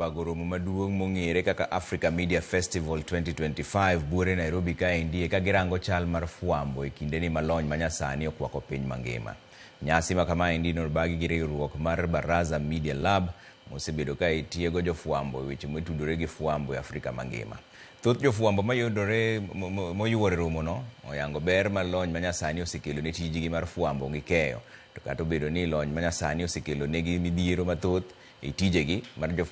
Pagoromo maduong' mong'ere kaka Africa Media Festival 2025 buore Nairobi kaendi ka girango chal mar fwambo e kinde ni malony manyasani okwako piny mangima. Nyasi ma kamaendi norbagi gi riwruok mar Baraza Media Lab mosebedo ka itiego jofwambo weche motudore gi fwambo e Afrika mangima. Thoth jofwambo mayudore moyuore romono oyango ber malony manyasani osekelo ne tijgi mar fwambo gi keyo. To kata obedo ni lony manyasani osekelo negi midhiero mathoth e tijegi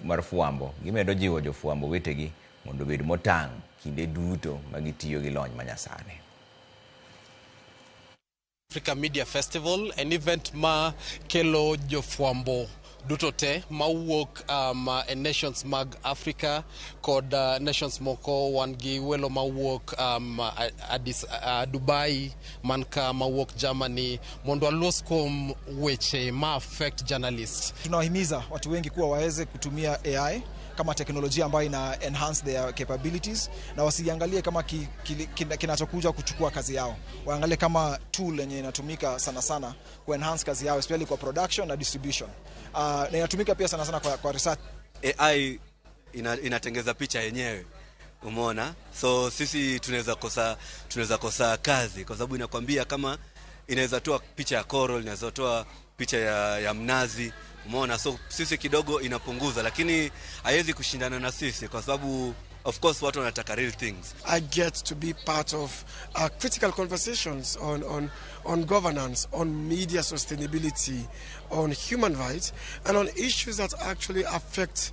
mar fwambo, gimedo jiwo jofwambo wetegi mondo obed motang' kinde duto magitiyo gi lony manyasani. Africa Media Festival, an event ma kelo jofwambo duto te mawuok e nations mag Africa kod nations moko wan gi welo mawuok Dubai manka mawuok Germany mondo walos kuom weche ma affect journalists. Tunawahimiza watu wengi kuwa waweze kutumia AI kama teknolojia ambayo ina enhance their capabilities na wasiangalie kama kinachokuja kuchukua kazi yao. Waangalie kama tool yenye inatumika sana sana ku enhance kazi yao, especially kwa production na distribution. Na inatumika pia sana sana kwa research. AI inatengeza picha yenyewe. Umeona? So sisi tunaweza kosa kazi kwa sababu inakwambia kama inaweza toa picha ya coral, inaweza toa picha ya mnazi. Umeona? So sisi kidogo inapunguza, lakini haiwezi kushindana na sisi kwa sababu of course watu wanataka real things. I get to be part of critical conversations on governance, on media sustainability, on human rights, and on issues that actually affect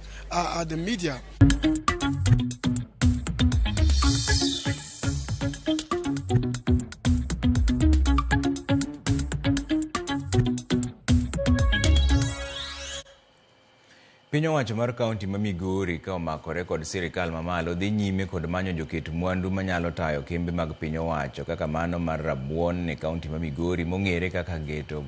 the media. Piny owacho mar kaunti ma Migori ka omakore kod sirikal mamalo dhi nyime kod manyo joket mwandu manyalo tayo kembe mag piny owacho kaka mano mar rabuon e kaunti ma Migori mong'ere kaka Geto